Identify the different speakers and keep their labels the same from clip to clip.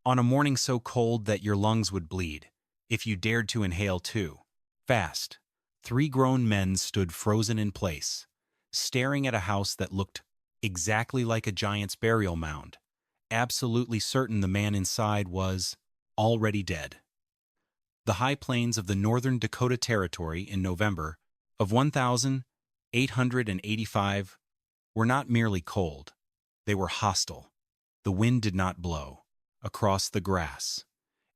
Speaker 1: On a morning so cold that your lungs would bleed, if you dared to inhale too fast, three grown men stood frozen in place, staring at a house that looked exactly like a giant's burial mound, absolutely certain the man inside was already dead. The high plains of the northern Dakota Territory in November of 1885 were not merely cold, they were hostile. The wind did not blow across the grass.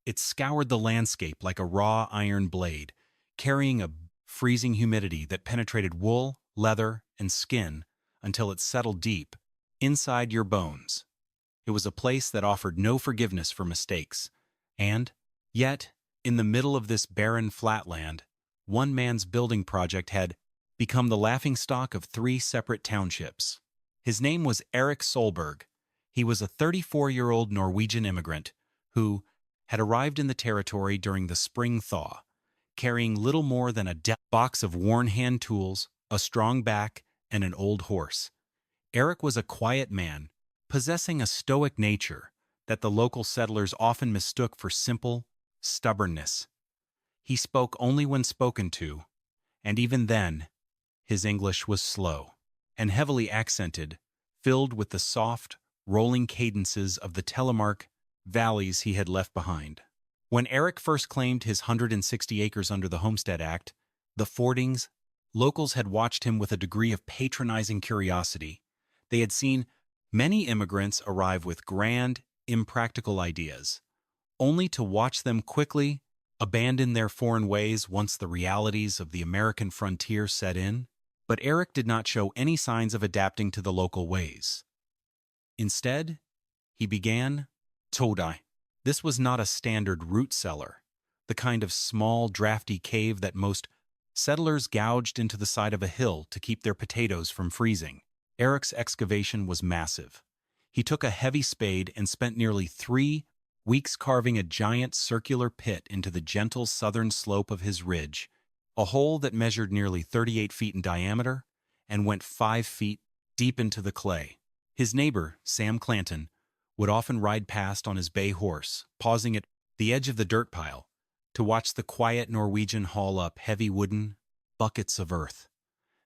Speaker 1: It scoured the landscape like a raw iron blade, carrying a freezing humidity that penetrated wool, leather, and skin until it settled deep inside your bones. It was a place that offered no forgiveness for mistakes. And, yet, in the middle of this barren flatland, one man's building project had become the laughingstock of three separate townships. His name was Erik Solberg. He was a 34-year-old Norwegian immigrant who had arrived in the territory during the spring thaw, carrying little more than a box of worn hand tools, a strong back, and an old horse. Erik was a quiet man, possessing a stoic nature that the local settlers often mistook for simple stubbornness. He spoke only when spoken to, and even then, his English was slow and heavily accented, filled with the soft, rolling cadences of the Telemark valleys he had left behind. When Erik first claimed his 160 acres under the Homestead Act, the Fordings, locals had watched him with a degree of patronizing curiosity. They had seen many immigrants arrive with grand, impractical ideas, only to watch them quickly abandon their foreign ways once the realities of the American frontier set in. But Erik did not show any signs of adapting to the local ways. Instead, he began Todai. This was not a standard root cellar, the kind of small, drafty cave that most settlers gouged into the side of a hill to keep their potatoes from freezing. Erik's excavation was massive. He took a heavy spade and spent nearly 3 weeks carving a giant circular pit into the gentle southern slope of his ridge, a hole that measured nearly 38 feet in diameter and went 5 feet deep into the clay. His neighbor, Sam Clanton, would often ride past on his bay horse, pausing at the edge of the dirt pile to watch the quiet Norwegian haul up heavy wooden buckets of earth.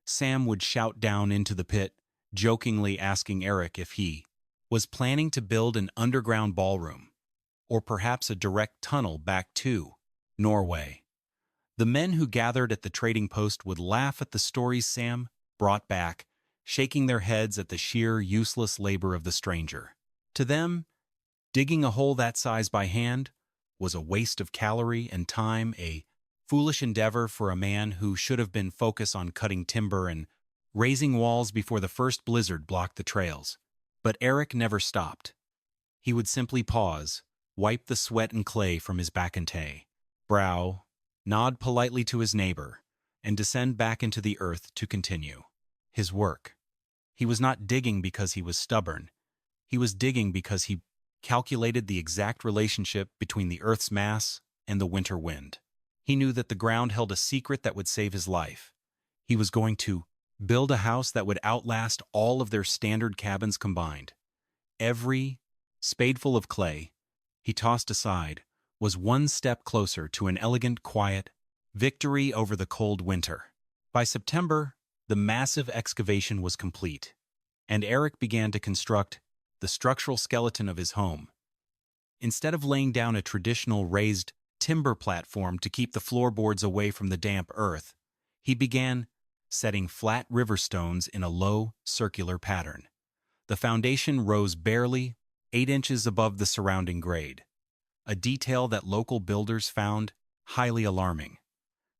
Speaker 1: Sam would shout down into the pit, jokingly asking Erik if he was planning to build an underground ballroom, or perhaps a direct tunnel back to Norway. The men who gathered at the trading post would laugh at the stories Sam brought back, shaking their heads at the sheer, useless labor of the stranger. To them, digging a hole that size by hand was a waste of calorie and time, a foolish endeavor for a man who should have been focused on cutting timber and raising walls before the first blizzard blocked the trails. But Erik never stopped. He would simply pause, wipe the sweat and clay from his back and brow, nod politely to his neighbor, and descend back into the earth to continue his work. He was not digging because he was stubborn. He was digging because he calculated the exact relationship between the earth's mass and the winter wind. He knew that the ground held a secret that would save his life. He was going to build a house that would outlast all of their standard cabins combined. Every spadeful of clay he tossed aside was one step closer to an elegant, quiet victory over the cold winter. By September, the massive excavation was complete, and Erik began to construct the structural skeleton of his home. Instead of laying down a traditional raised timber platform to keep the floorboards away from the damp earth, he began setting flat river stones in a low, circular pattern. The foundation rose barely 8 inches above the surrounding grade, a detail that local builders found highly alarming.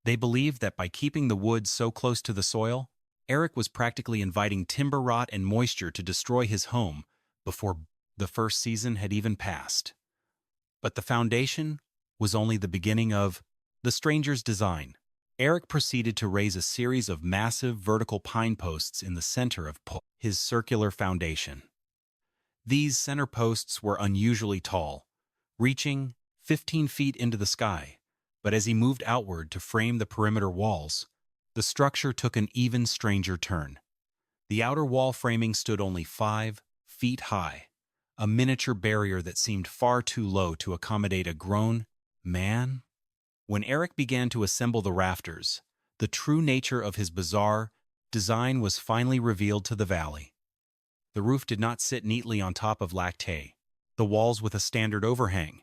Speaker 1: They believed that by keeping the wood so close to the soil, Erik was practically inviting timber rot and moisture to destroy his home before the first season had even passed. But the foundation was only the beginning of the stranger's design. Erik proceeded to raise a series of massive vertical pine posts in the center of his circular foundation. These center posts were unusually tall, reaching 15 feet into the sky, but as he moved outward to frame the perimeter walls, the structure took an even stranger turn. The outer wall framing stood only 5 feet high, a miniature barrier that seemed far too low to accommodate a grown man. When Erik began to assemble the rafters, the true nature of his bizarre design was finally revealed to the valley. The roof did not sit neatly on top of lactay, the walls with a standard overhang.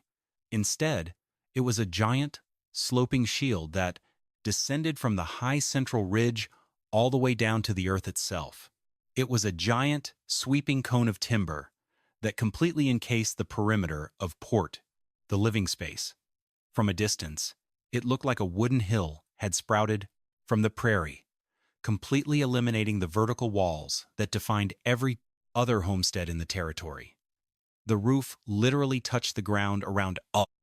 Speaker 1: Instead, it was a giant, sloping shield that descended from the high central ridge all the way down to the earth itself. It was a giant, sweeping cone of timber that completely encased the perimeter of port, the living space. From a distance, it looked like a wooden hill had sprouted from the prairie, completely eliminating the vertical walls that defined every other homestead in the territory. The roof literally touched the ground around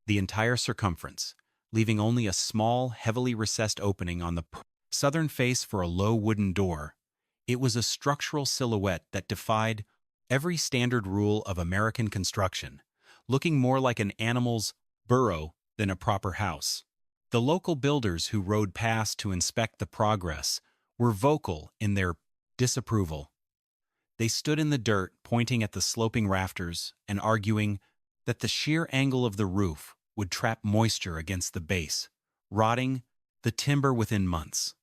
Speaker 1: the entire circumference, leaving only a small, heavily recessed opening on the southern face for a low wooden door. It was a structural silhouette that defied every standard rule of American construction, looking more like an animal's burrow than a proper house. The local builders who rode past to inspect the progress were vocal in their disapproval. They stood in the dirt, pointing at the sloping rafters and arguing that the sheer angle of the roof would trap moisture against the base, rotting the timber within months.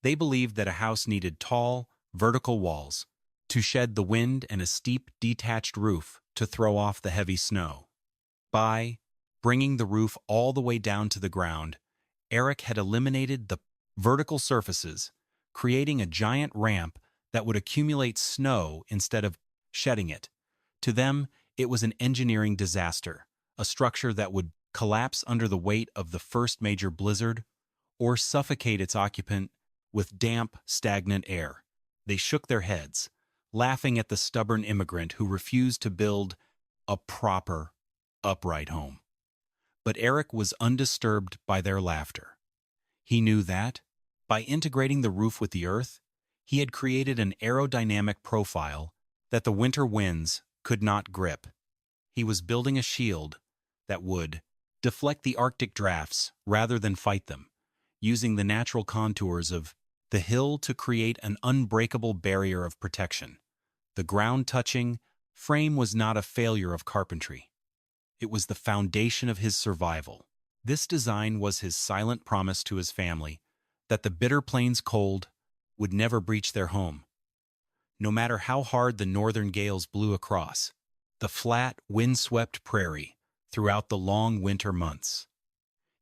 Speaker 1: They believed that a house needed tall, vertical walls to shed the wind and a steep, detached roof to throw off the heavy snow. By bringing the roof all the way down to the ground, Erik had eliminated the vertical surfaces, creating a giant ramp that would accumulate snow instead of shedding it. To them, it was an engineering disaster, a structure that would collapse under the weight of the first major blizzard or suffocate its occupant with damp, stagnant air. They shook their heads, laughing at the stubborn immigrant who refused to build a proper, upright home. But Erik was undisturbed by their laughter. He knew that, by integrating the roof with the earth, he had created an aerodynamic profile that the winter winds could not grip. He was building a shield that would deflect the Arctic drafts rather than fight them, using the natural contours of the hill to create an unbreakable barrier of protection. The ground-touching frame was not a failure of carpentry. It was the foundation of his survival. This design was his silent promise to his family that the bitter plains cold would never breach their home. No matter how hard the northern gales blew across the flat, wind-swept prairie throughout the long winter months.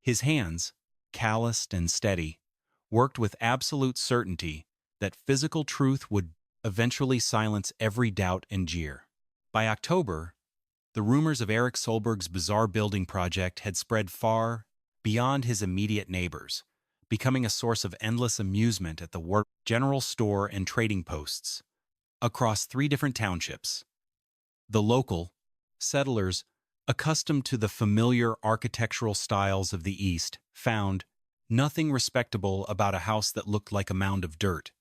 Speaker 1: His hands, calloused and steady, worked with absolute certainty that physical truth would eventually silence every doubt and jeer. By October, the rumors of Erik Solberg's bizarre building project had spread far beyond his immediate neighbors, becoming a source of endless amusement at the general store and trading posts across 3 different townships. The local settlers, accustomed to the familiar architectural styles of the East, found nothing respectable about a house that looked like a mound of dirt.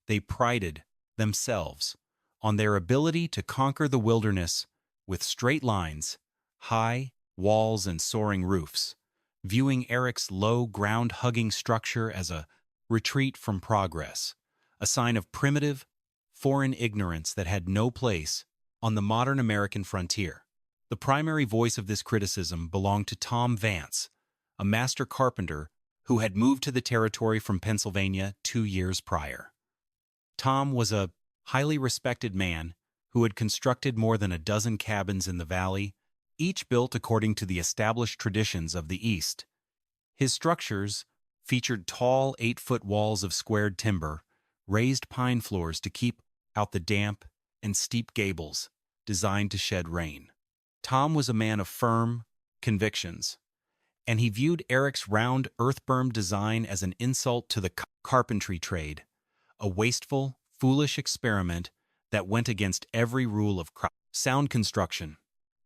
Speaker 1: They prided themselves on their ability to conquer the wilderness with straight lines, high walls, and soaring roofs, viewing Erik's low, ground-hugging structure as a retreat from progress, a sign of primitive, foreign ignorance that had no place on the modern American frontier. The primary voice of this criticism belonged to Tom Vance, a master carpenter who had moved to the territory from Pennsylvania 2 years prior. Tom was a highly respected man who had constructed more than a dozen cabins in the valley, each built according to the established traditions of the East. His structures featured tall 8-foot walls of squared timber, raised pine floors to keep out the damp, and steep gables designed to shed rain. Tom was a man of firm convictions, and he viewed Erik's round, earth-berm design as an insult to the carpentry trade, a wasteful, foolish experiment that went against every rule of sound construction.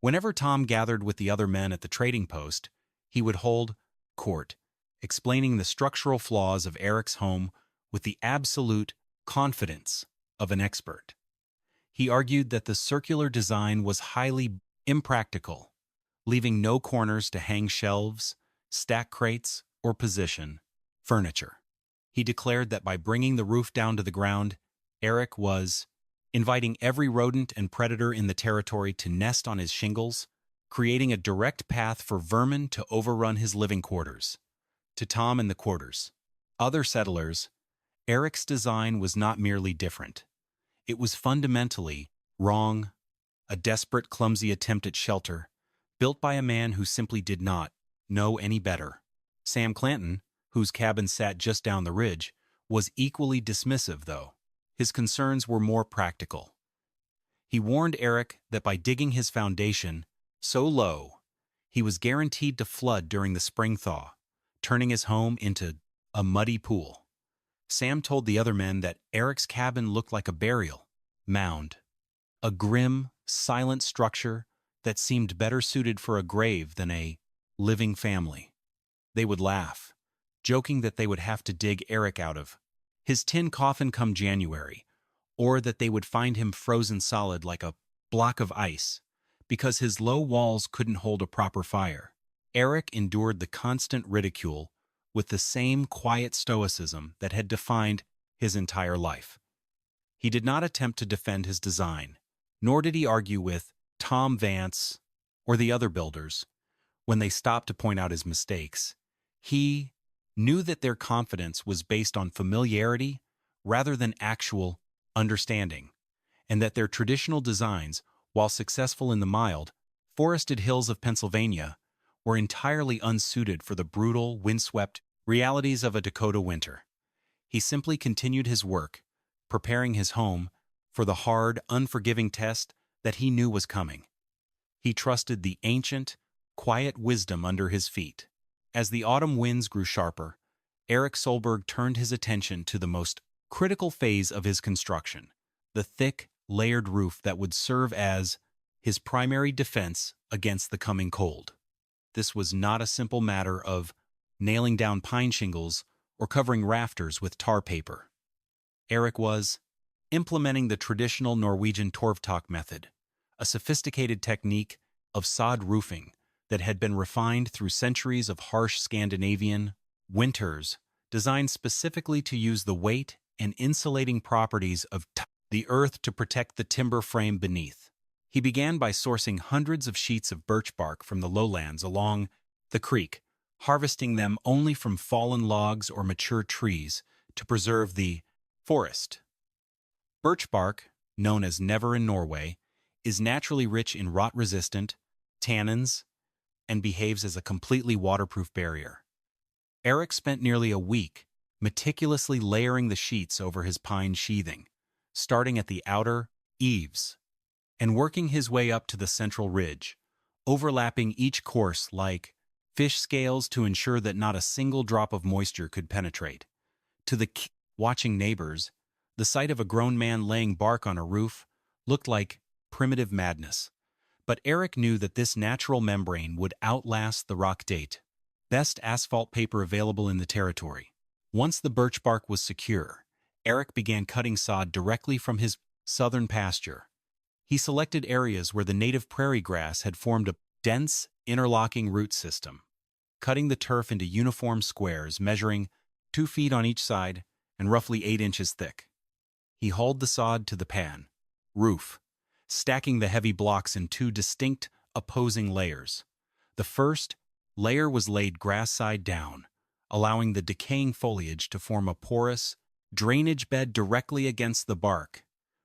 Speaker 1: Whenever Tom gathered with the other men at the trading post, he would hold court, explaining the structural flaws of Erik's home with the absolute confidence of an expert. He argued that the circular design was highly impractical, leaving no corners to hang shelves, stack crates, or position furniture. He declared that by bringing the roof down to the ground, Erik was inviting every rodent and predator in the territory to nest on his shingles, creating a direct path for vermin to overrun his living quarters. To Tom and the quarters, other settlers, Erik's design was not merely different. It was fundamentally wrong, a desperate, clumsy attempt at shelter, built by a man who simply did not know any better. Sam Clanton, whose cabin sat just down the ridge, was equally dismissive, though. His concerns were more practical. He warned Erik that by digging his foundation so low, he was guaranteed to flood during the spring thaw, turning his home into a muddy pool. Sam told the other men that Erik's cabin looked like a burial mound, a grim, silent structure that seemed better suited for a grave than a living family. They would laugh, joking that they would have to dig Erik out of his tin coffin come January, or that they would find him frozen solid like a block of ice, because his low walls couldn't hold a proper fire. Erik endured the constant ridicule with the same quiet stoicism that had defined his entire life. He did not attempt to defend his design, nor did he argue with Tom Vance or the other builders when they stopped to point out his mistakes. He knew that their confidence was based on familiarity rather than actual understanding, and that their traditional designs, while successful in the mild, forested hills of Pennsylvania, were entirely unsuited for the brutal, windswept realities of a Dakota winter. He simply continued his work, preparing his home for the hard, unforgiving test that he knew was coming. He trusted the ancient, quiet wisdom under his feet. As the autumn winds grew sharper, Erik Solberg turned his attention to the most critical phase of his construction, the thick, layered roof that would serve as his primary defense against the coming cold. This was not a simple matter of nailing down pine shingles or covering rafters with tar paper. Erik was implementing the traditional Norwegian torvtak method, a sophisticated technique of sod roofing that had been refined through centuries of harsh Scandinavian winters, designed specifically to use the weight and insulating properties of the earth to protect the timber frame beneath. He began by sourcing hundreds of sheets of birch bark from the lowlands along the creek, harvesting them only from fallen logs or mature trees to preserve the forest. Birch bark, known as never in Norway, is naturally rich in rot-resistant tannins and behaves as a completely waterproof barrier. Erik spent nearly a week meticulously layering the sheets over his pine sheathing, starting at the outer eaves and working his way up to the central ridge, overlapping each course like fish scales to ensure that not a single drop of moisture could penetrate. To the watching neighbors, the sight of a grown man laying bark on a roof looked like primitive madness. But Erik knew that this natural membrane would outlast the rock date, best asphalt paper available in the territory. Once the birch bark was secure, Erik began cutting sod directly from his southern pasture. He selected areas where the native prairie grass had formed a dense, interlocking root system, cutting the turf into uniform squares measuring 2 feet on each side and roughly 8 inches thick. He hauled the sod to the pan, roof, stacking the heavy blocks in 2 distinct, opposing layers. The first layer was laid grass side down, allowing the decaying foliage to form a porous drainage bed directly against the bark,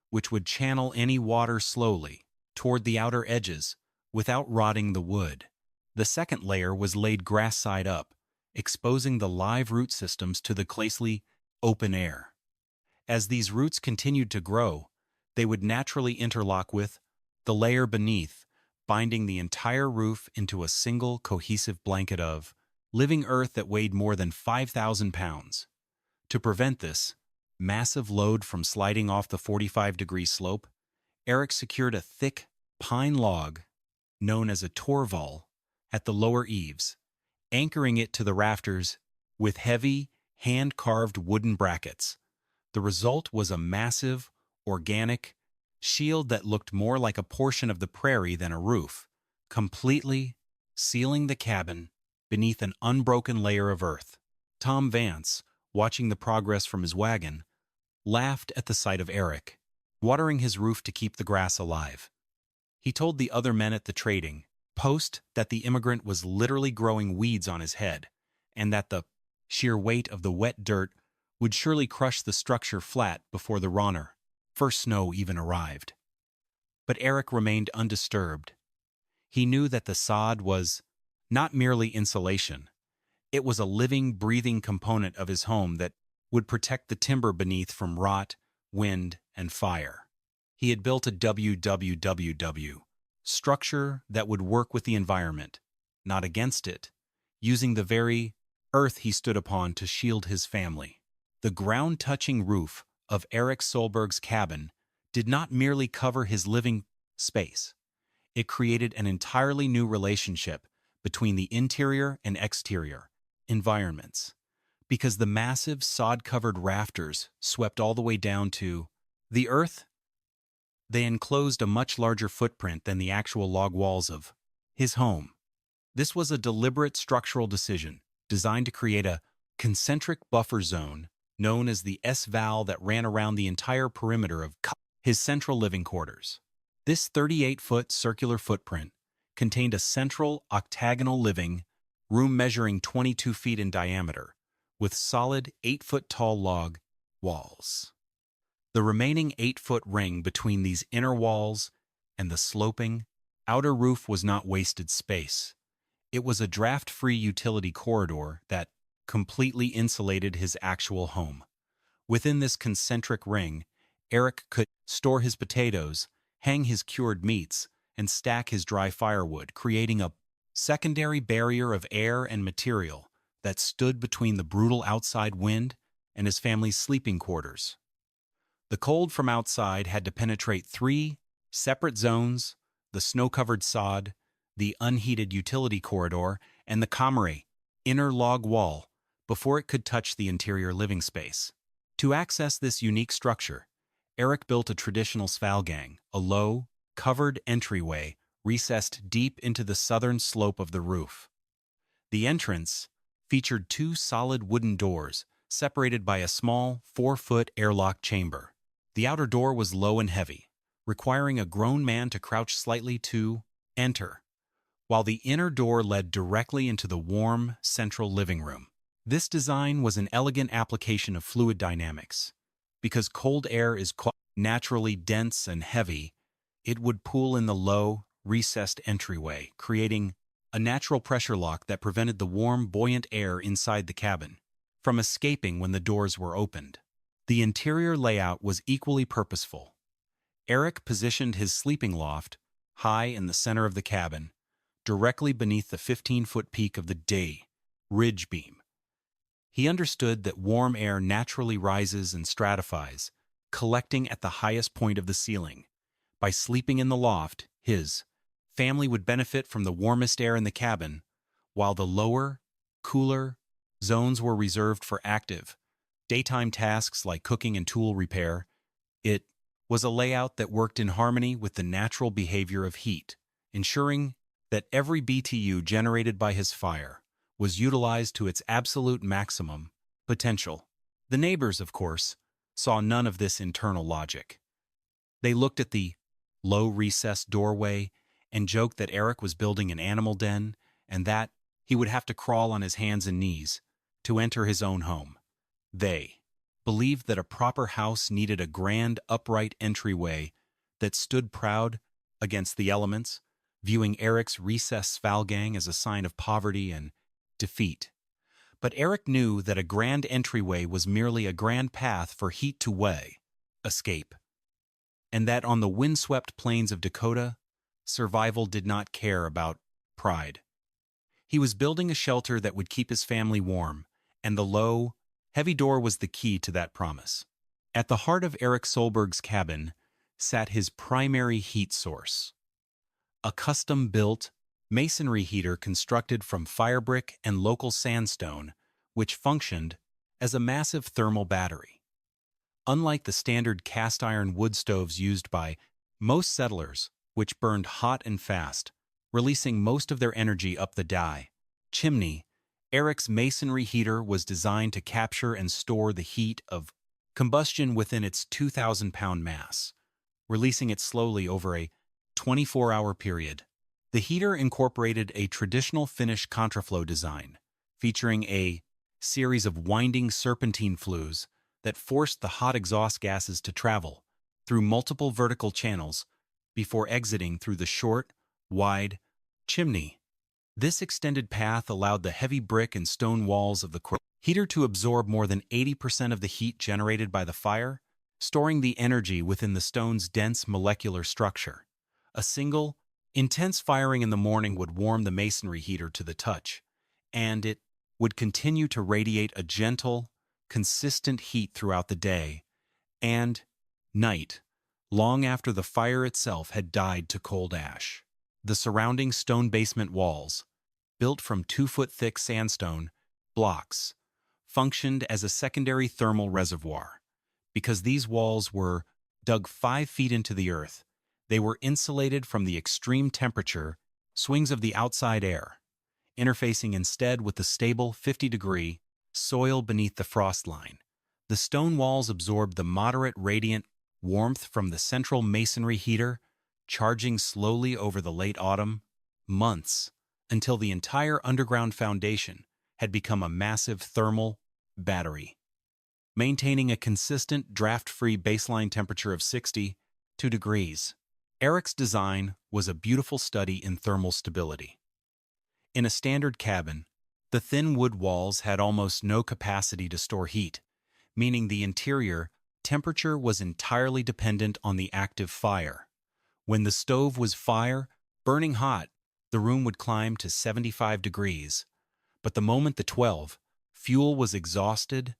Speaker 1: which would channel any water slowly toward the outer edges without rotting the wood. The second layer was laid grass side up, exposing the live root systems to the closely open air. As these roots continued to grow, they would naturally interlock with the layer beneath, binding the entire roof into a single cohesive blanket of living earth that weighed more than 5,000 pounds. To prevent this massive load from sliding off the 45-degree slope, Erik secured a thick pine log, known as a torval, at the lower eaves, anchoring it to the rafters with heavy, hand-carved wooden brackets. The result was a massive, organic shield that looked more like a portion of the prairie than a roof, completely sealing the cabin beneath an unbroken layer of earth. Tom Vance, watching the progress from his wagon, laughed at the sight of Erik. watering his roof to keep the grass alive. He told the other men at the trading post that the immigrant was literally growing weeds on his head, and that the sheer weight of the wet dirt would surely crush the structure flat before the runner first snow even arrived. But Erik remained undisturbed. He knew that the sod was not merely insulation. It was a living, breathing component of his home that would protect the timber beneath from rot, wind, and fire. He had built a WWW structure that would work with the environment, not against it, using the very earth he stood upon to shield his family. The ground-touching roof of Erik Solberg's cabin did not merely cover his living space. It created an entirely new relationship between the interior and exterior environments, because the massive sod-covered rafters swept all the way down to the earth. They enclosed a much larger footprint than the actual log walls of his home. This was a deliberate structural decision designed to create a concentric buffer zone known as the S-valve that ran around the entire perimeter of his central living quarters. This 38-foot circular footprint contained a central octagonal living room measuring 22 feet in diameter, with solid 8-foot-tall log walls. The remaining 8-foot ring between these inner walls and the sloping outer roof was not wasted space. It was a draft-free utility corridor that completely insulated his actual home. Within this concentric ring, Erik could store his potatoes, hang his cured meats, and stack his dry firewood, creating a secondary barrier of air and material that stood between the brutal outside wind and his family's sleeping quarters. The cold from outside had to penetrate 3 separate zones: the snow-covered sod, the unheated utility corridor, and the kamare, inner log wall, before it could touch the interior living space. To access this unique structure, Erik built a traditional svalgang, a low, covered entryway recessed deep into the southern slope of the roof. The entrance featured 2 solid wooden doors separated by a small 4-foot airlock chamber. The outer door was low and heavy, requiring a grown man to crouch slightly to enter, while the inner door led directly into the warm, central living room. This design was an elegant application of fluid dynamics. Because cold air is naturally dense and heavy, it would pool in the low, recessed entryway, creating a natural pressure lock that prevented the warm, buoyant air inside the cabin from escaping when the doors were opened. The interior layout was equally purposeful. Erik positioned his sleeping loft high in the center of the cabin, directly beneath the 15-foot peak of the day ridge beam. He understood that warm air naturally rises and stratifies, collecting at the highest point of the ceiling. By sleeping in the loft, his family would benefit from the warmest air in the cabin, while the lower, cooler zones were reserved for active, daytime tasks like cooking and tool repair. It was a layout that worked in harmony with the natural behavior of heat, ensuring that every BTU generated by his fire was utilized to its absolute maximum potential. The neighbors, of course, saw none of this internal logic. They looked at the low recessed doorway and joked that Erik was building an animal den and that he would have to crawl on his hands and knees to enter his own home. They believed that a proper house needed a grand, upright entryway that stood proud against the elements, viewing Erik's recessed svalgang as a sign of poverty and defeat. But Erik knew that a grand entryway was merely a grand path for heat to escape, and that on the windswept plains of Dakota, survival did not care about pride. He was building a shelter that would keep his family warm, and the low, heavy door was the key to that promise. At the heart of Erik Solberg's cabin sat his primary heat source, a custom-built masonry heater constructed from firebrick and local sandstone, which functioned as a massive thermal battery. Unlike the standard cast-iron wood stoves used by most settlers, which burned hot and fast, releasing most of their energy up the chimney, Erik's masonry heater was designed to capture and store the heat of combustion within its 2,000-pound mass, releasing it slowly over a 24-hour period. The heater incorporated a traditional Finnish contraflow design, featuring a series of winding serpentine flues that forced the hot exhaust gases to travel through multiple vertical channels before exiting through the short, wide chimney. This extended path allowed the heavy brick and stone walls of the heater to absorb more than 80% of the heat generated by the fire, storing the energy within the stone's dense molecular structure. A single, intense firing in the morning would warm the masonry heater to the touch, and it would continue to radiate a gentle, consistent heat throughout the day and night, long after the fire itself had died to cold ash. The surrounding stone basement walls, built from 2-foot-thick sandstone blocks, functioned as a secondary thermal reservoir. Because these walls were dug 5 feet into the earth, they were insulated from the extreme temperature swings of the outside air, interfacing instead with the stable 50-degree soil beneath the frost line. The stone walls absorbed the moderate radiant warmth from the central masonry heater, charging slowly over the late autumn months until the entire underground foundation had become a massive thermal battery, maintaining a consistent draft-free baseline temperature of 62 degrees. Erik's design was a beautiful study in thermal stability. In a standard cabin, the thin wood walls had almost no capacity to store heat, meaning the interior temperature was entirely dependent on the active fire. When the stove was burning hot, the room would climb to 75 degrees. But the moment the fuel was exhausted,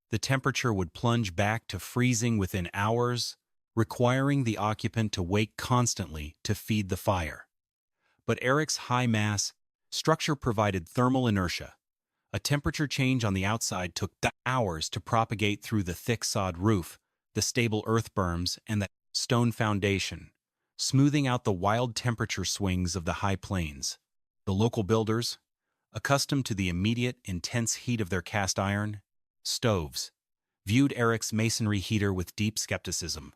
Speaker 1: the temperature would plunge back to freezing within hours, requiring the occupant to wake constantly to feed the fire. But Erik's high-mass structure provided thermal inertia. A temperature change on the outside took hours to propagate through the thick sod roof, the stable earth berms, and the stone foundation, smoothing out the wild temperature swings of the high plains. The local builders, accustomed to the immediate, intense heat of their cast iron stoves, viewed Erik's masonry heater with deep skepticism.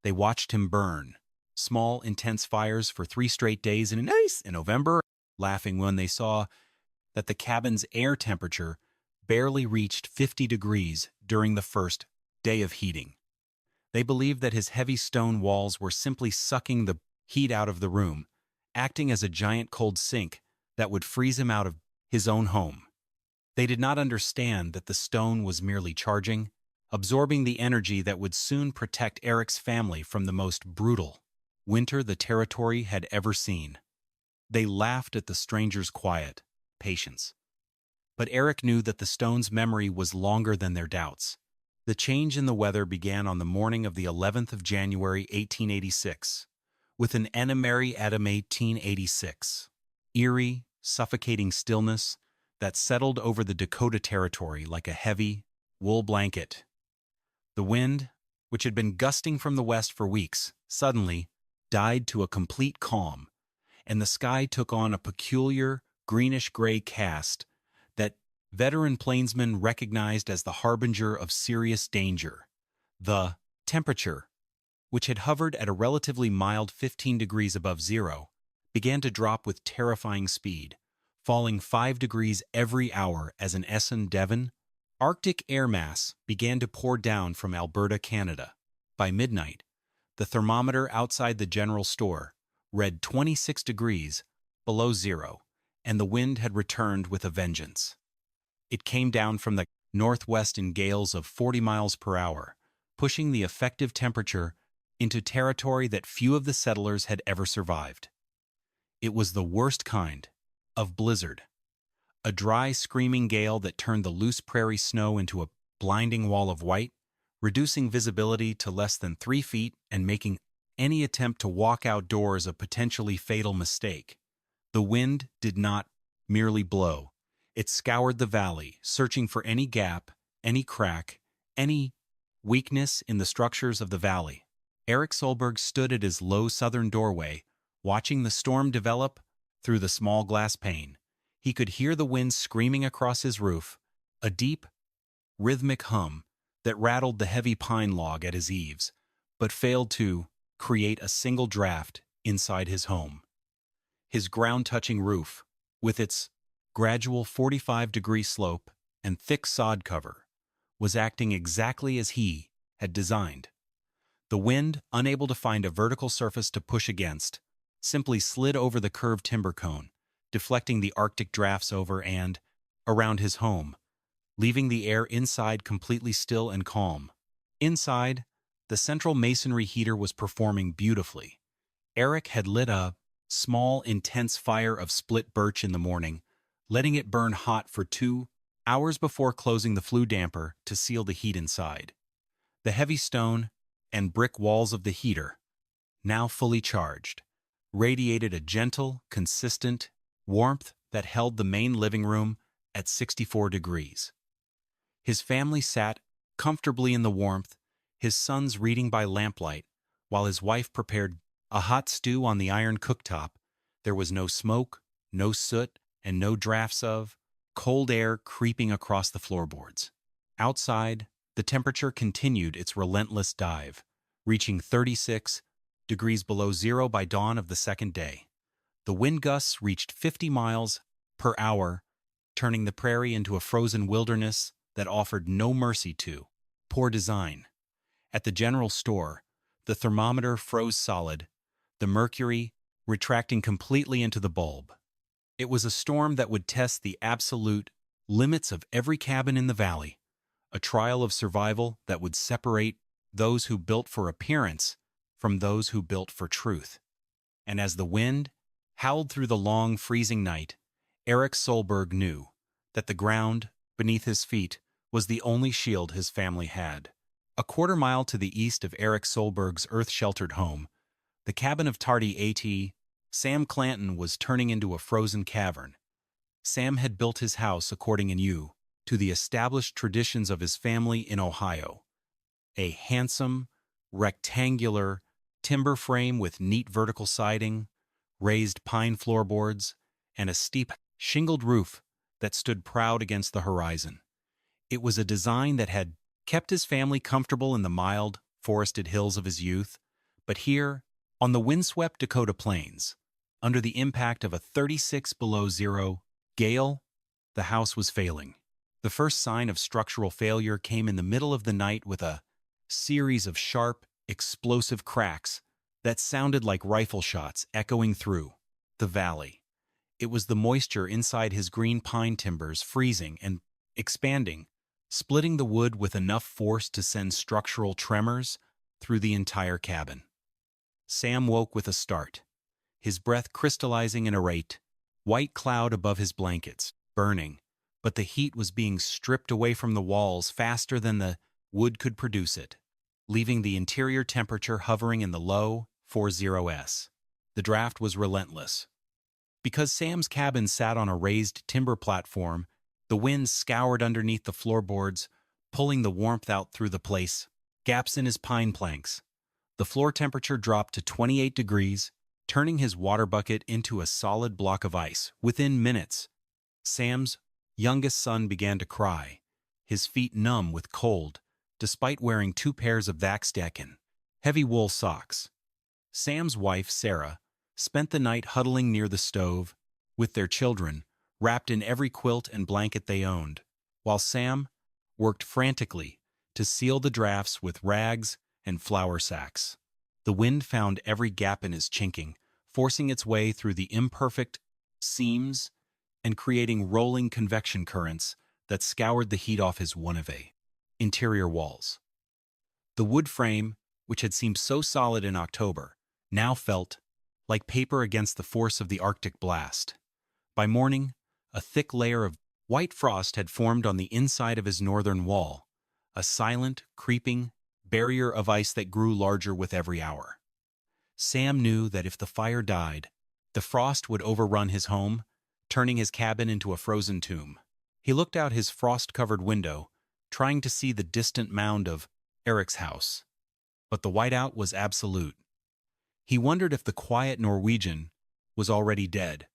Speaker 1: They watched him burn small, intense fires for 3 straight days in November, laughing when they saw that the cabin's air temperature barely reached 50 degrees during the first day of heating. They believed that his heavy stone walls were simply sucking the heat out of the room, acting as a giant cold sink that would freeze him out of his own home. They did not understand that the stone was merely charging, absorbing the energy that would soon protect Erik's family from the most brutal winter the territory had ever seen. They laughed at the stranger's quiet patience. But Erik knew that the stone's memory was longer than their doubts. The change in the weather began on the morning of the 11th of January, 1886, with an Ennemary Adam 1886. Eerie, suffocating stillness that settled over the Dakota Territory like a heavy wool blanket. The wind, which had been gusting from the west for weeks, suddenly died to a complete calm, and the sky took on a peculiar greenish-gray cast that veteran plainsmen recognized as the harbinger of serious danger. The temperature, which had hovered at a relatively mild 15 degrees above zero, began to drop with terrifying speed, falling 5 degrees every hour as an Essen Devon Arctic air mass began to pour down from Alberta, Canada. By midnight, the thermometer outside the general store read 26 degrees below zero, and the wind had returned with a vengeance. It came down from the northwest in gales of 40 miles per hour, pushing the effective temperature into territory that few of the settlers had ever survived. It was the worst kind of blizzard, a dry, screaming gale that turned the loose prairie snow into a blinding wall of white, reducing visibility to less than 3 feet and making any attempt to walk outdoors a potentially fatal mistake. The wind did not merely blow. It scoured the valley, searching for any gap, any crack, any weakness in the structures of the valley. Erik Solberg stood at his low southern doorway, watching the storm develop through the small glass pane. He could hear the wind screaming across his roof, a deep, rhythmic hum that rattled the heavy pine log at his eaves, but failed to create a single draft inside his home. His ground-touching roof, with its gradual 45-degree slope and thick sod cover, was acting exactly as he had designed. The wind, unable to find a vertical surface to push against, simply slid over the curved timber cone, deflecting the Arctic drafts over and around his home, leaving the air inside completely still and calm. Inside, the central masonry heater was performing beautifully. Erik had lit a small, intense fire of split birch in the morning, letting it burn hot for 2 hours before closing the flue damper to seal the heat inside. The heavy stone and brick walls of the heater, now fully charged, radiated a gentle, consistent warmth that held the main living room at 64 degrees. His family sat comfortably in the warmth, his sons reading by lamplight, while his wife prepared a hot stew on the iron cooktop. There was no smoke, no soot, and no drafts of cold air creeping across the floorboards. Outside, the temperature continued its relentless dive, reaching 36 degrees below zero by dawn of the second day. The wind gusts reached 50 miles per hour, turning the prairie into a frozen wilderness that offered no mercy to poor design. At the general store, the thermometer froze solid, the mercury retracting completely into the bulb. It was a storm that would test the absolute limits of every cabin in the valley, a trial of survival that would separate those who built for appearance from those who built for truth. And as the wind howled through the long, freezing night, Erik Solberg knew that the ground beneath his feet was the only shield his family had. A quarter-mile to the east of Erik Solberg's earth-sheltered home, the cabin of tardy A.T. Sam Clanton was turning into a frozen cavern. Sam had built his house according to the established traditions of his family in Ohio. A handsome, rectangular timber frame with neat vertical siding, raised pine floorboards, and a steep, shingled roof that stood proud against the horizon. It was a design that had kept his family comfortable in the mild, forested hills of his youth, but here, on the windswept Dakota plains, under the impact of a 36 below zero gale, the house was failing. The first sign of structural failure came in the middle of the night with a series of sharp, explosive cracks that sounded like rifle shots echoing through the valley. It was the moisture inside his green pine timbers freezing and expanding, splitting the wood with enough force to send structural tremors through the entire cabin. Sam woke with a start, his breath crystallizing in a white cloud above his blankets, burning, but the heat was being stripped away from the walls faster than the wood could produce it, leaving the interior temperature hovering in the low 40s. The draft was relentless. Because Sam's cabin sat on a raised timber platform, the wind scoured underneath the floorboards, pulling the warmth out through the gaps in his pine planks. The floor temperature dropped to 28 degrees, turning his water bucket into a solid block of ice. Within minutes, Sam's youngest son began to cry, his feet numb with cold, despite wearing 2 pairs of Vaxdeck and heavy wool socks. Sam's wife, Sarah, spent the night huddling near the stove with their children, wrapped in every quilt and blanket they owned, while Sam worked frantically to seal the drafts with rags and flour sacks. The wind found every gap in his chinking, forcing its way through the imperfect seams and creating rolling convection currents that scoured the heat off his interior walls. The wood frame, which had seemed so solid in October, now felt like paper against the force of the Arctic blast. By morning, a thick layer of white frost had formed on the inside of his northern wall, a silent, creeping barrier of ice that grew larger with every hour. Sam knew that if the fire died, the frost would overrun his home, turning his cabin into a frozen tomb. He looked out his frost-covered window, trying to see the distant mound of Erik's house. But the whiteout was absolute. He wondered if the quiet Norwegian was already dead,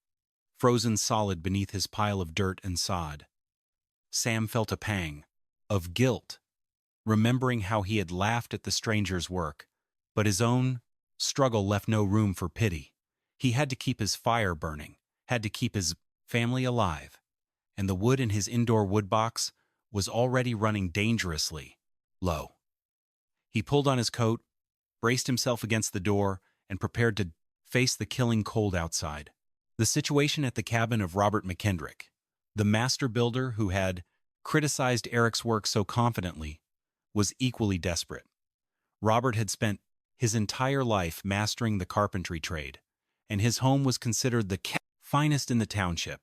Speaker 1: frozen solid beneath his pile of dirt and sod. Sam felt a pang of guilt, remembering how he had laughed at the stranger's work, but his own struggle left no room for pity. He had to keep his fire burning, had to keep his family alive, and the wood in his indoor wood box was already running dangerously low. He pulled on his coat, braced himself against the door, and prepared to face the killing cold outside. The situation at the cabin of Robert McKendrick, the master builder who had criticized Erik's work so confidently, was equally desperate. Robert had spent his entire life mastering the carpentry trade, and his home was considered the finest in the township,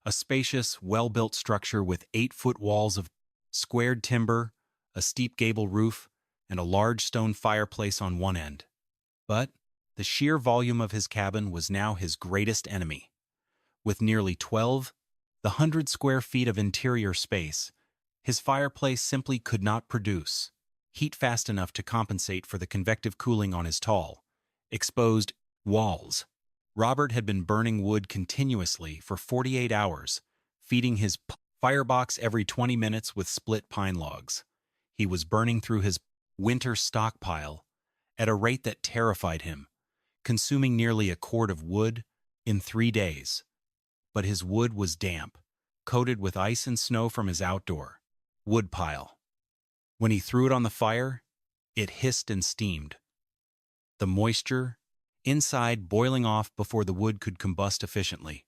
Speaker 1: a spacious, well-built structure with 8-foot walls of squared timber, a steep gable roof, and a large stone fireplace on one end. But the sheer volume of his cabin was now his greatest enemy. With nearly 1,200 square feet of interior space, his fireplace simply could not produce heat fast enough to compensate for the convective cooling on his tall, exposed walls. Robert had been burning wood continuously for 48 hours, feeding his firebox every 20 minutes with split pine logs. He was burning through his winter stockpile at a rate that terrified him, consuming nearly a cord of wood in 3 days. But his wood was damp, coated with ice and snow from his outdoor wood pile. When he threw it on the fire, it hissed and steamed, the moisture inside boiling off before the wood could combust efficiently.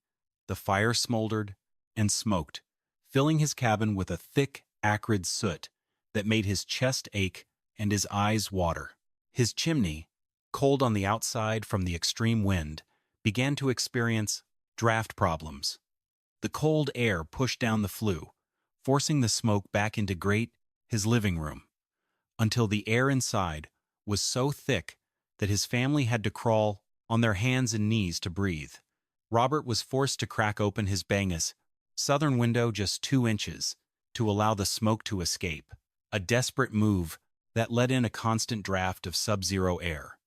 Speaker 1: The fire smoldered and smoked, filling his cabin with a thick, acrid soot that made his chest ache and his eyes water. His chimney, cold on the outside from the extreme wind, began to experience draft problems. The cold air pushed down the flue, forcing the smoke back into his living room, until the air inside was so thick that his family had to crawl on their hands and knees to breathe. Robert was forced to crack open his bangous southern window just 2 inches to allow the smoke to escape, a desperate move that let in a constant draft of sub-zero air.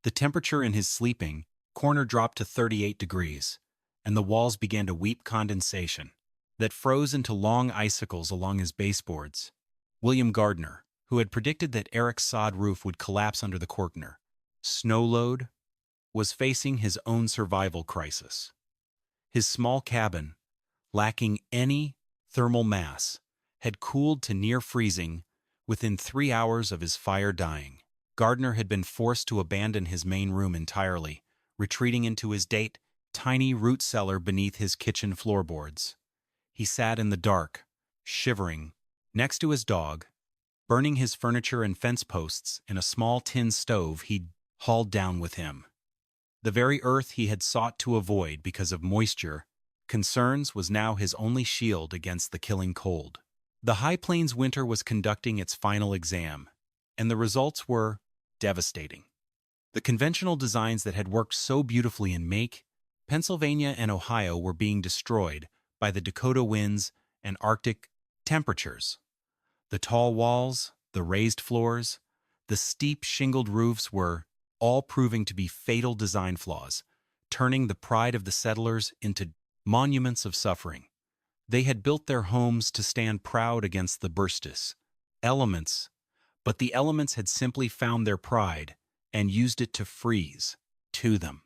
Speaker 1: The temperature in his sleeping corner dropped to 38 degrees, and the walls began to weep condensation that froze into long icicles along his baseboards. William Gardner, who had predicted that Erik's sod roof would collapse under the Korkner snow load, was facing his own survival crisis. His small cabin, lacking any thermal mass, had cooled to near freezing within 3 hours of his fire dying. Gardner had been forced to abandon his main room entirely, retreating into his tiny root cellar beneath his kitchen floorboards. He sat in the dark, shivering, next to his dog, burning his furniture and fence posts in a small tin stove he'd hauled down with him. The very earth he had sought to avoid because of moisture concerns was now his only shield against the killing cold. The High Plains winter was conducting its final exam, and the results were devastating. The conventional designs that had worked so beautifully in Maine, Pennsylvania, and Ohio were being destroyed by the Dakota winds and Arctic temperatures. The tall walls, the raised floors, the steep shingled roofs were all proving to be fatal design flaws, turning the pride of the settlers into monuments of suffering. They had built their homes to stand proud against the bursous elements, but the elements had simply found their pride and used it to freeze to them.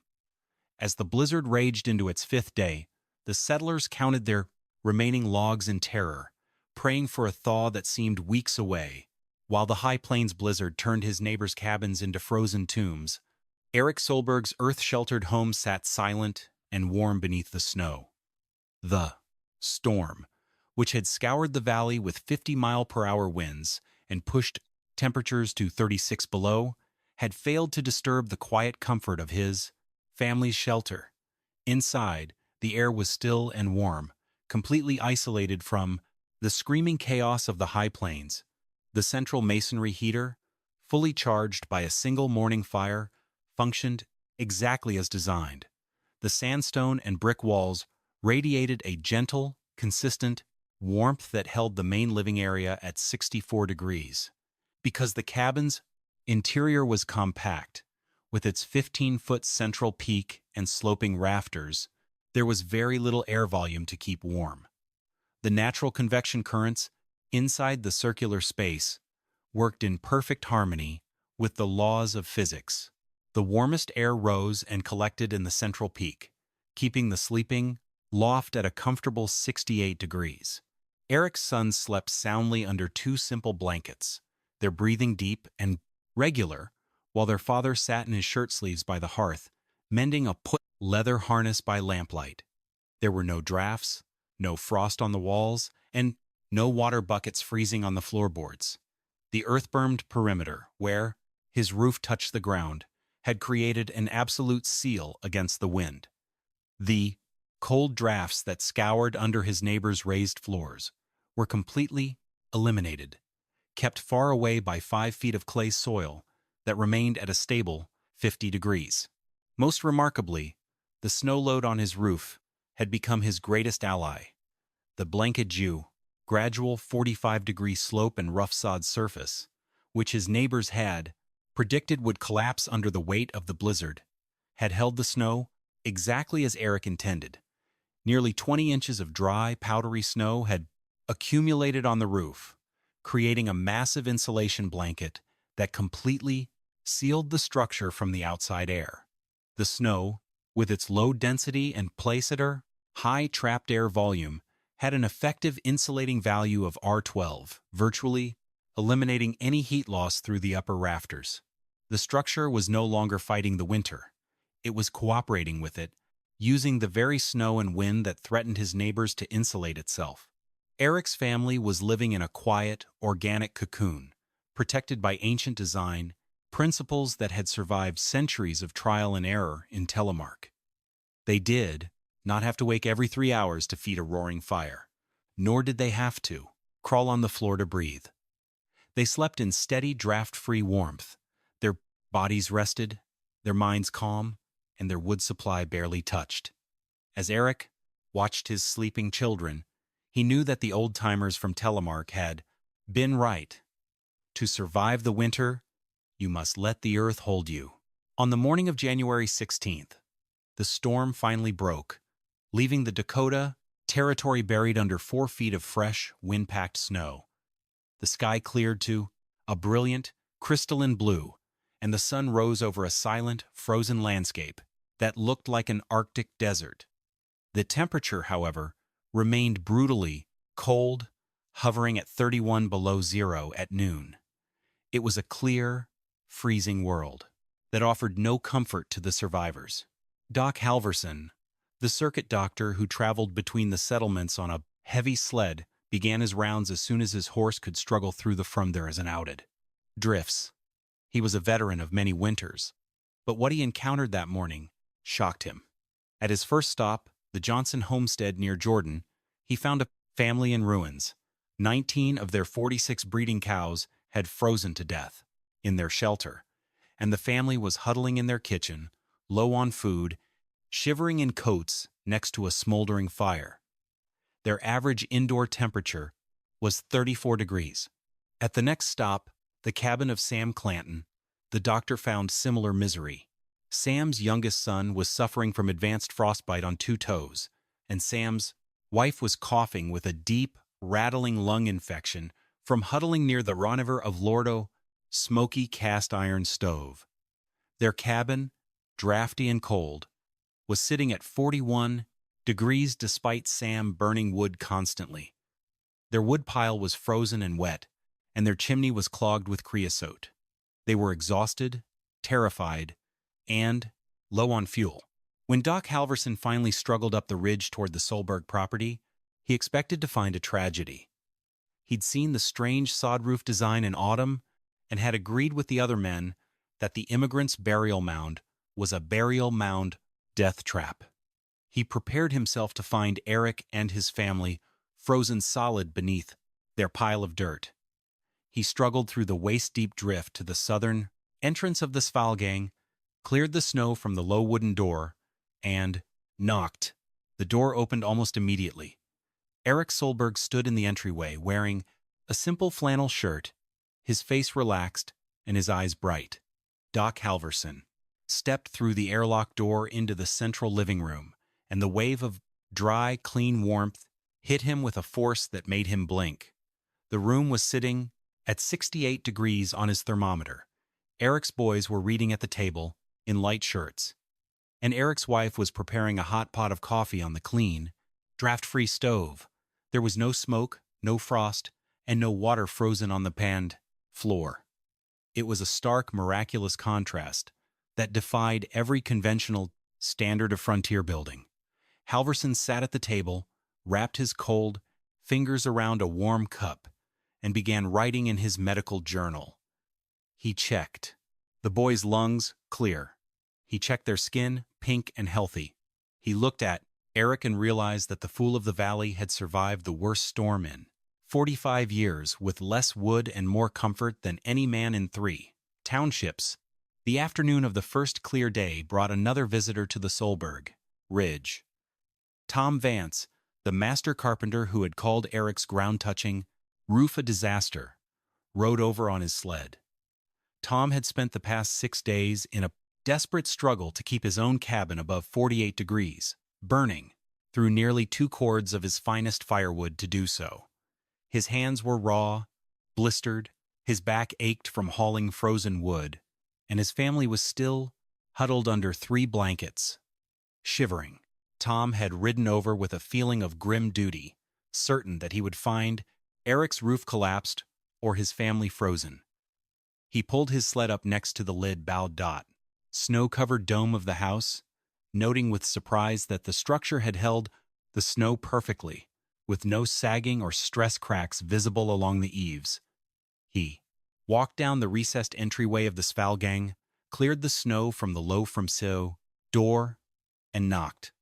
Speaker 1: As the blizzard raged into its 5th day, the settlers counted their remaining logs in terror, praying for a thaw that seemed weeks away. While the High Plains blizzard turned his neighbors' cabins into frozen tombs, Erik Solberg's earth-sheltered home sat silent and warm beneath the snow. The storm, which had scoured the valley with 50-mile-per-hour winds and pushed temperatures to 36 below, had failed to disturb the quiet comfort of his family's shelter. Inside, the air was still and warm, completely isolated from the screaming chaos of the High Plains. The central masonry heater, fully charged by a single morning fire, functioned exactly as designed. The sandstone and brick walls radiated a gentle, consistent warmth that held the main living area at 64 degrees. Because the cabin's interior was compact, with its 15-foot central peak and sloping rafters, there was very little air volume to keep warm. The natural convection currents inside the circular space worked in perfect harmony with the laws of physics. The warmest air rose and collected in the central peak, keeping the sleeping loft at a comfortable 68 degrees. Erik's sons slept soundly under two simple blankets, their breathing deep and regular, while their father sat in his shirt sleeves by the hearth, mending a leather harness by lamplight. There were no drafts, no frost on the walls, and no water buckets freezing on the floorboards. The earth-bermed perimeter, where his roof touched the ground, had created an absolute seal against the wind. The cold drafts that scoured under his neighbor's raised floors were completely eliminated, kept far away by 5 feet of clay soil that remained at a stable 50 degrees. Most remarkably, the snow load on his roof had become his greatest ally. The blanket dew, gradual 45-degree slope and rough sod surface, which his neighbors had predicted would collapse under the weight of the blizzard, had held the snow exactly as Erik intended. Nearly 20 inches of dry, powdery snow had accumulated on the roof, creating a massive insulation blanket that completely sealed the structure from the outside air. The snow, with its low density and placider, high trapped air volume, had an effective insulating value of R12, virtually eliminating any heat loss through the upper rafters. The structure was no longer fighting the winter. It was cooperating with it, using the very snow and wind that threatened his neighbors to insulate itself. Erik's family was living in a quiet, organic cocoon, protected by ancient design principles that had survived centuries of trial and error in Telemark. They did not have to wake every 3 hours to feed a roaring fire, nor did they have to crawl on the floor to breathe. They slept in steady, draft-free warmth, their bodies rested, their minds calm, and their wood supply barely touched. As Erik watched his sleeping children, he knew that the old-timers from Telemark had been right. To survive the winter, you must let the earth hold you. On the morning of January 16th, the storm finally broke, leaving the Dakota Territory buried under 4 feet of fresh, wind-packed snow. The sky cleared to a brilliant, crystalline blue, and the sun rose over a silent, frozen landscape that looked like an Arctic desert. The temperature, however, remained brutally cold, hovering at 31 below zero at noon. It was a clear, freezing world that offered no comfort to the survivors. Doc Halverson, the circuit doctor who traveled between the settlements on a heavy sled, began his rounds as soon as his horse could struggle through the frozen drifts. He was a veteran of many winters, but what he encountered that morning shocked him. At his first stop, the Johnson homestead near Jordan, he found a family in ruins. 19 of their 46 breeding cows had frozen to death in their shelter, and the family was huddling in their kitchen, low on food, shivering in coats next to a smoldering fire. Their average indoor temperature was 34 degrees. At the next stop, the cabin of Sam Clanton, the doctor found similar misery. Sam's youngest son was suffering from advanced frostbite on 2 toes, and Sam's wife was coughing with a deep, rattling lung infection from huddling near the Roniver of Lordo smoky cast-iron stove. Their cabin, drafty and cold, was sitting at 41 degrees despite Sam burning wood constantly. Their woodpile was frozen and wet, and their chimney was clogged with creosote. They were exhausted, terrified, and low on fuel. When Doc Halverson finally struggled up the ridge toward the Solberg property, he expected to find a tragedy. He'd seen the strange sod roof design in autumn and had agreed with the other men that the immigrant's burial mound was a burial mound death trap. He prepared himself to find Erik and his family frozen solid beneath their pile of dirt. He struggled through the waist-deep drift to the southern entrance of the Svalgang, cleared the snow from the low wooden door, and knocked. The door opened almost immediately. Erik Solberg stood in the entryway wearing a simple flannel shirt, his face relaxed and his eyes bright. Doc Halverson stepped through the airlock door into the central living room, and the wave of dry, clean warmth hit him with a force that made him blink. The room was sitting at 68 degrees on his thermometer. Erik's boys were reading at the table, in light shirts, and Erik's wife was preparing a hot pot of coffee on the clean, draft-free stove. There was no smoke, no frost, and no water frozen on the panned floor. It was a stark, miraculous contrast that defied every conventional standard of frontier building. Halverson sat at the table, wrapped his cold fingers around a warm cup, and began writing in his medical journal. He checked. The boys' lungs, clear. He checked their skin, pink and healthy. He looked at Erik and realized that the Fool of the Valley had survived the worst storm in 45 years with less wood and more comfort than any man in 3 townships. The afternoon of the first clear day brought another visitor to the Solberg Ridge. Tom Vance, the master carpenter who had called Erik's ground-touching roof a disaster, rode over on his sled. Tom had spent the past 6 days in a desperate struggle to keep his own cabin above 48 degrees, burning through nearly 2 cords of his finest firewood to do so. His hands were raw, blistered, his back ached from hauling frozen wood, and his family was still huddled under 3 blankets. Shivering, Tom had ridden over with a feeling of grim duty, certain that he would find Erik's roof collapsed or his family frozen. He pulled his sled up next to the lid-bowed snow-covered dome of the house, noting with surprise that the structure had held the snow perfectly, with no sagging or stress cracks visible along the eaves. He walked down the recessed entryway of the Svalgang, cleared the snow from the low-from-so door, and knocked.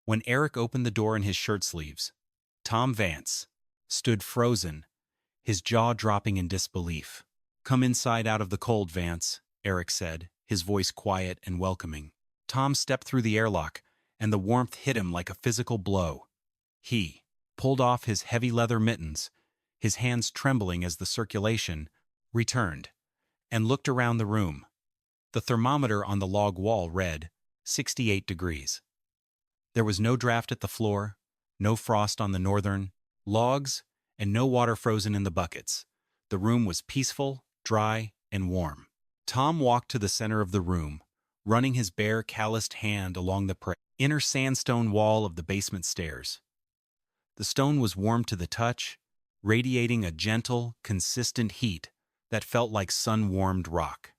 Speaker 1: When Erik opened the door in his shirt sleeves, Tom Vance stood frozen, his jaw dropping in disbelief. "Come inside out of the cold, Vance," Erik said, his voice quiet and welcoming. Tom stepped through the airlock, and the warmth hit him like a physical blow. He pulled off his heavy leather mittens, his hands trembling as the circulation returned, and looked around the room. The thermometer on the log wall read 68 degrees. There was no draft at the floor, no frost on the northern logs, and no water frozen in the buckets. The room was peaceful, dry, and warm. Tom walked to the center of the room, running his bare, calloused hand along the inner sandstone wall of the basement stairs. The stone was warm to the touch, radiating a gentle, consistent heat that felt like sun-warmed rock.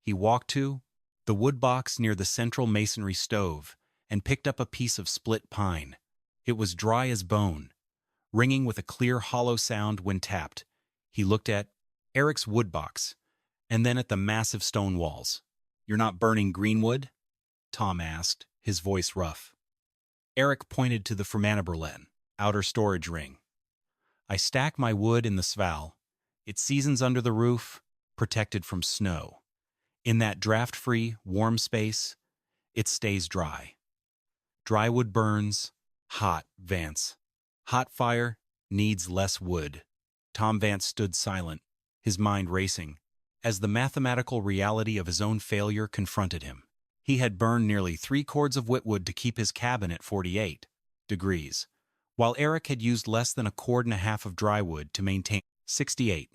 Speaker 1: He walked to the wood box near the central masonry stove and picked up a piece of split pine. It was dry as bone, ringing with a clear, hollow sound when tapped. He looked at Erik's wood box, and then at the massive stone walls. "You're not burning greenwood?" Tom asked, his voice rough. Erik pointed to the Fermanabberlen outer storage ring. "I stack my wood in the Sval. It seasons under the roof, protected from snow. In that draft-free, warm space, it stays dry. Dry wood burns, hot, Vance. Hot fire needs less wood." Tom Vance stood silent, his mind racing, as the mathematical reality of his own failure confronted him. He had burned nearly 3 cords of whitwood to keep his cabin at 48 degrees, while Erik had used less than 1.5 cords of dry wood to maintain 68.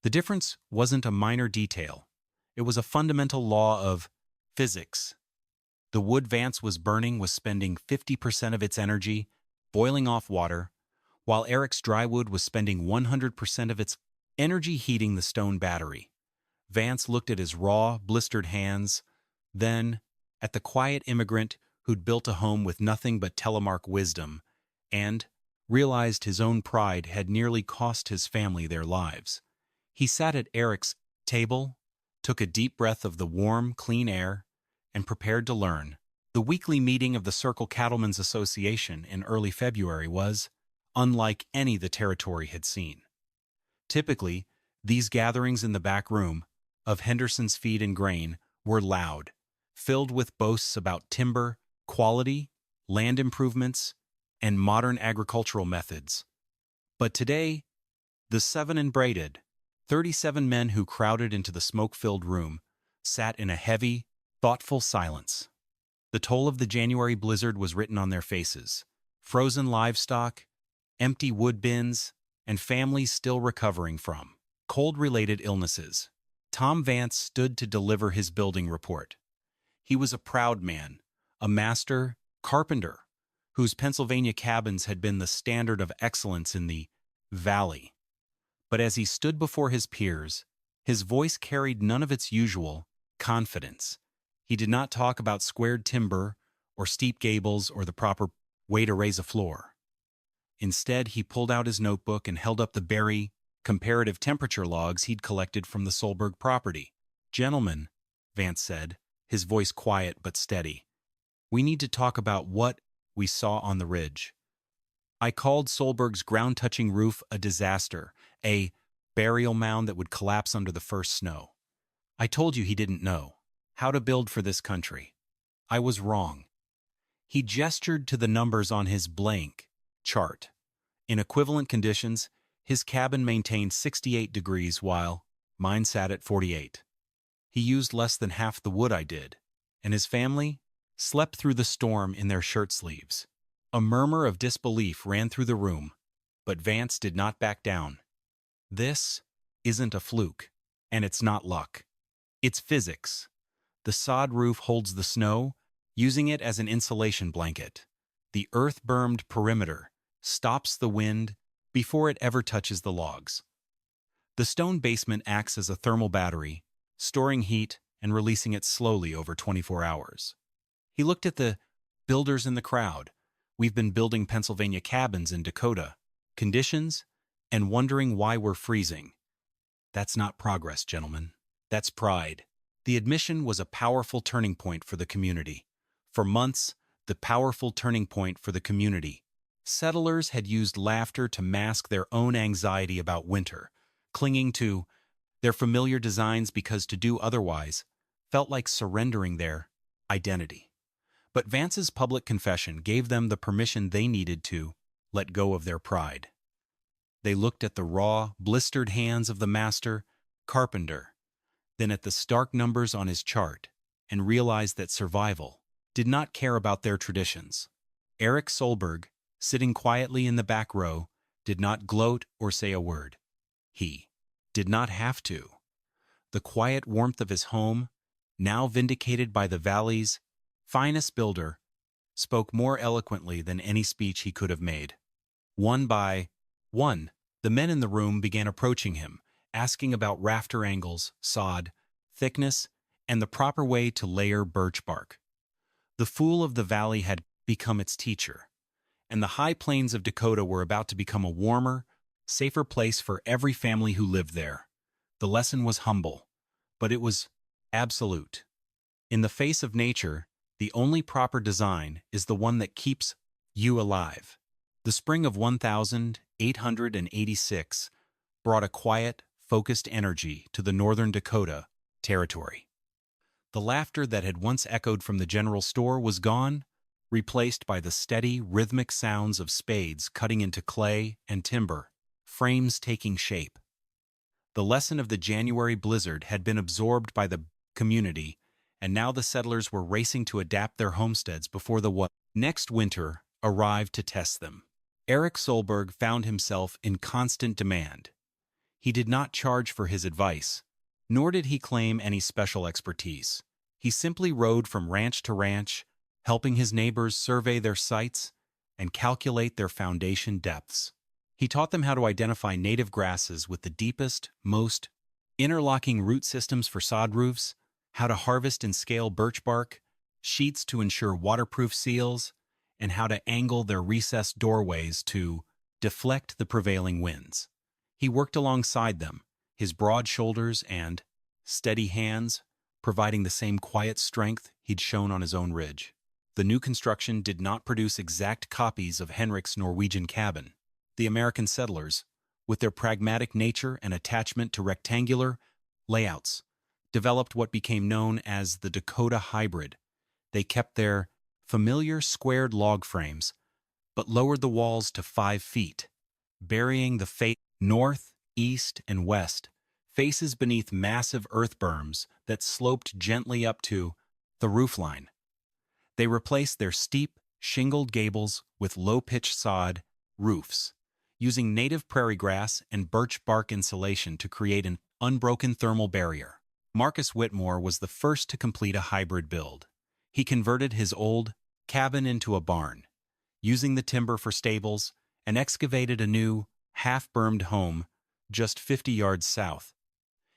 Speaker 1: The difference wasn't a minor detail. It was a fundamental law of physics. The wood Vance was burning was spending 50% of its energy boiling off water, while Erik's dry wood was spending 100% of its energy heating the stone battery. Vance looked at his raw, blistered hands, then at the quiet immigrant who'd built a home with nothing but telemark wisdom, and realized his own pride had nearly cost his family their lives. He sat at Erik's table, took a deep breath of the warm, clean air, and prepared to learn. The weekly meeting of the Circle Cattlemen's Association in early February was unlike any the territory had seen. Typically, these gatherings in the back room of Henderson's Feed and Grain were loud, filled with boasts about timber, quality, land improvements, and modern agricultural methods. But today, the 7 and braided, 37 men who crowded into the smoke-filled room sat in a heavy, thoughtful silence. The toll of the January blizzard was written on their faces. Frozen livestock, empty wood bins, and families still recovering from cold-related illnesses. Tom Vance stood to deliver his building report. He was a proud man, a master carpenter, whose Pennsylvania cabins had been the standard of excellence in the valley. But as he stood before his peers, his voice carried none of its usual confidence. He did not talk about squared timber or steep gables or the proper way to raise a floor. Instead, he pulled out his notebook and held up the berry comparative temperature logs he'd collected from the Solberg property. "Gentlemen," Vance said, his voice quiet but steady, "we need to talk about what we saw on the ridge. I called Solberg's ground-touching roof a disaster, a burial mound that would collapse under the first snow. I told you he didn't know how to build for this country. I was wrong." He gestured to the numbers on his blank chart. In equivalent conditions, his cabin maintained 68 degrees while mine sat at 48. He used less than half the wood I did, and his family slept through the storm in their shirt sleeves. A murmur of disbelief ran through the room, but Vance did not back down. "This isn't a fluke, and it's not luck. It's physics. The sod roof holds the snow, using it as an insulation blanket. The earth-bermed perimeter stops the wind before it ever touches the logs. The stone basement acts as a thermal battery, storing heat and releasing it slowly over 24 hours. He looked at the builders in the crowd. We've been building Pennsylvania cabins in Dakota conditions and wondering why we're freezing. That's not progress, gentlemen. That's pride." The admission was a powerful turning point for the community. For months, the powerful turning point for the community. Settlers had used laughter to mask their own anxiety about winter, clinging to their familiar designs because to do otherwise felt like surrendering their identity. But Vance's public confession gave them the permission they needed to let go of their pride. They looked at the raw, blistered hands of the master carpenter, then at the stark numbers on his chart, and realized that survival did not care about their traditions. Erik Solberg, sitting quietly in the back row, did not gloat or say a word. He did not have to. The quiet warmth of his home, now vindicated by the valley's finest builder, spoke more eloquently than any speech he could have made. One by one, the men in the room began approaching him, asking about rafter angles, sod, thickness, and the proper way to layer birch bark. The fool of the valley had become its teacher, and the high plains of Dakota were about to become a warmer, safer place for every family who lived there. The lesson was humble, but it was absolute. In the face of nature, the only proper design is the one that keeps you alive. The spring of 1886 brought a quiet, focused energy to the northern Dakota Territory. The laughter that had once echoed from the general store was gone, replaced by the steady, rhythmic sounds of spades cutting into clay and timber, frames taking shape. The lesson of the January blizzard had been absorbed by the community, and now the settlers were racing to adapt their homesteads before the next winter arrived to test them. Erik Solberg found himself in constant demand. He did not charge for his advice, nor did he claim any special expertise. He simply rode from ranch to ranch, helping his neighbors survey their sites and calculate their foundation depths. He taught them how to identify native grasses with the deepest, most interlocking root systems for sod roofs, how to harvest and scale birch bark, sheets to ensure waterproof seals, and how to angle their recessed doorways to deflect the prevailing winds. He worked alongside them, his broad shoulders and steady hands providing the same quiet strength he'd shown on his own ridge. The new construction did not produce exact copies of Henrik's Norwegian cabin. The American settlers, with their pragmatic nature and attachment to rectangular layouts, developed what became known as the Dakota hybrid. They kept their familiar squared log frames, but lowered the walls to 5 feet, burying the north, east, and west faces beneath massive earth berms that sloped gently up to the roofline. They replaced their steep, shingled gables with low-pitched sod roofs, using native prairie grass and birch bark insulation to create an unbroken thermal barrier. Marcus Whitmore was the first to complete a hybrid build. He converted his old cabin into a barn, using the timber for stables, and excavated a new, half-burned home just 50 yards south.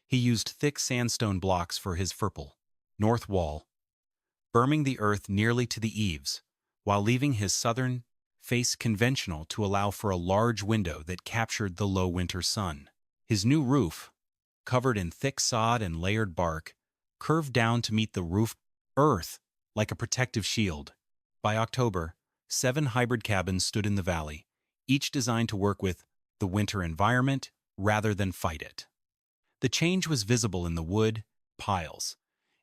Speaker 1: He used thick sandstone blocks for his north wall, berming the earth nearly to the eaves, while leaving his southern face conventional to allow for a large window that captured the low winter sun. His new roof, covered in thick sod and layered bark, curved down to meet the earth like a protective shield. By October, 7 hybrid cabins stood in the valley, each designed to work with the winter environment rather than fight it. The change was visible in the wood piles.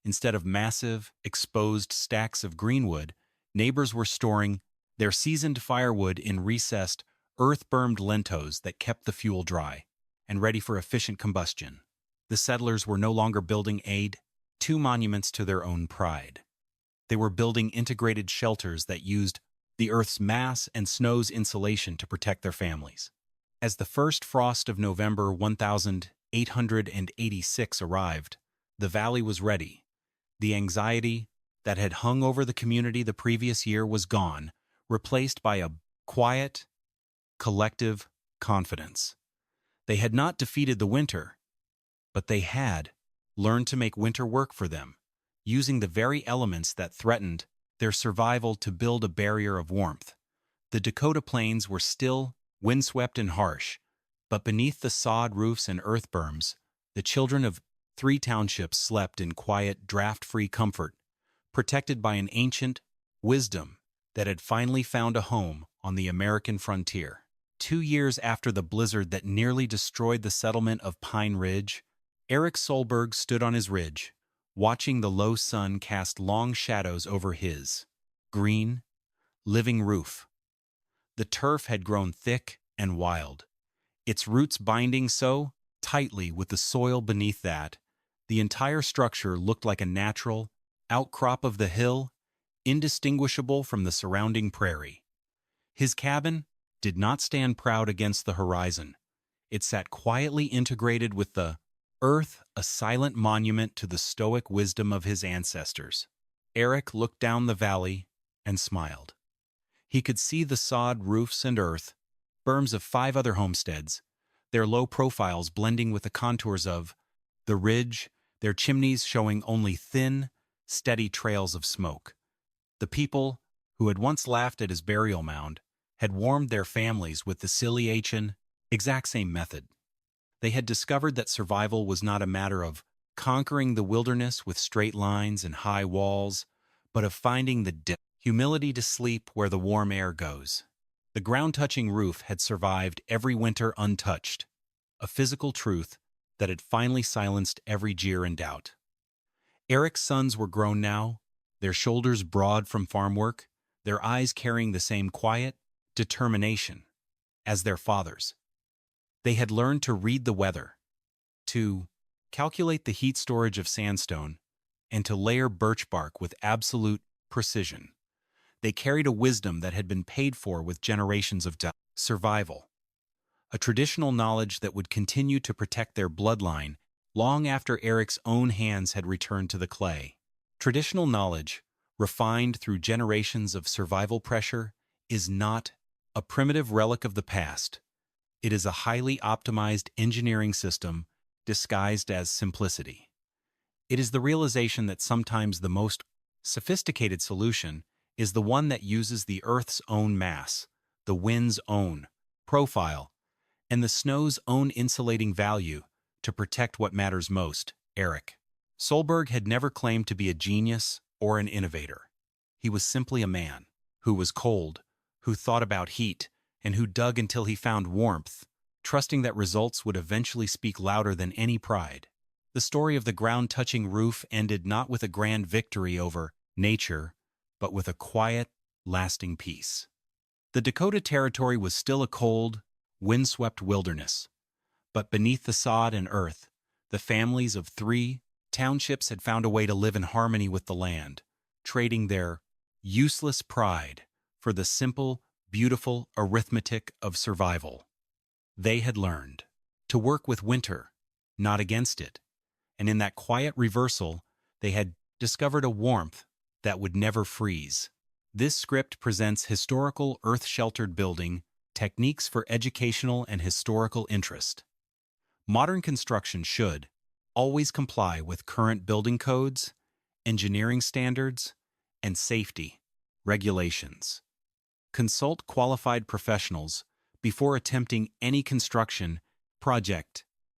Speaker 1: Instead of massive, exposed stacks of greenwood, neighbors were storing their seasoned firewood in recessed, earth-burned lentos that kept the fuel dry and ready for efficient combustion. The settlers were no longer building two monuments to their own pride. They were building integrated shelters that used the earth's mass and snow's insulation to protect their families. As the first frost of November 1886 arrived, the valley was ready. The anxiety that had hung over the community the previous year was gone, replaced by a quiet, collective confidence. They had not defeated the winter, but they had learned to make winter work for them, using the very elements that threatened their survival to build a barrier of warmth. The Dakota plains were still windswept and harsh, but beneath the sod roofs and earth berms, the children of 3 townships slept in quiet, draft-free comfort, protected by an ancient wisdom that had finally found a home on the American frontier. 2 years after the blizzard that nearly destroyed the settlement of Pine Ridge, Erik Solberg stood on his ridge, watching the low sun cast long shadows over his green, living roof. The turf had grown thick and wild, its roots binding so tightly with the soil beneath that the entire structure looked like a natural outcrop of the hill, indistinguishable from the surrounding prairie. His cabin did not stand proud against the horizon. It sat quietly integrated with the earth, a silent monument to the stoic wisdom of his ancestors. Erik looked down the valley and smiled. He could see the sod roofs and earth berms of 5 other homesteads, their low profiles blending with the contours of the ridge, their chimneys showing only thin, steady trails of smoke. The people, who had once laughed at his burial mound, had warmed their families with the Siliation exact same method. They had discovered that survival was not a matter of conquering the wilderness with straight lines and high walls, but of finding the humility to sleep where the warm air goes. The ground-touching roof had survived every winter untouched, a physical truth that had finally silenced every jeer and doubt. Erik's sons were grown now, their shoulders broad from farm work, their eyes carrying the same quiet determination as their fathers. They had learned to read the weather, to calculate the heat storage of sandstone, and to layer birch bark with absolute precision. They carried a wisdom that had been paid for with generations of survival, a traditional knowledge that would continue to protect their bloodline long after Erik's own hands had returned to the clay. Traditional knowledge, refined through generations of survival pressure, is not a primitive relic of the past. It is a highly optimized engineering system disguised as simplicity. It is the realization that sometimes the most sophisticated solution is the one that uses the Earth's own mass, the wind's own profile, and the snow's own insulating value to protect what matters most. Erik Solberg had never claimed to be a genius or an innovator. He was simply a man who was cold, who thought about heat, and who dug until he found warmth, trusting that results would eventually speak louder than any pride. The story of the ground-touching roof ended not with a grand victory over nature, but with a quiet, lasting peace. The Dakota Territory was still a cold, windswept wilderness, but beneath the sod and earth, the families of 3 townships had found a way to live in harmony with the land, trading their useless pride for the simple, beautiful arithmetic of survival. They had learned to work with winter, not against it, and in that quiet reversal, they had discovered a warmth that would never freeze. This script presents historical earth-sheltered building techniques for educational and historical interest. Modern construction should always comply with current building codes, engineering standards, and safety regulations. Consult qualified professionals before attempting any construction project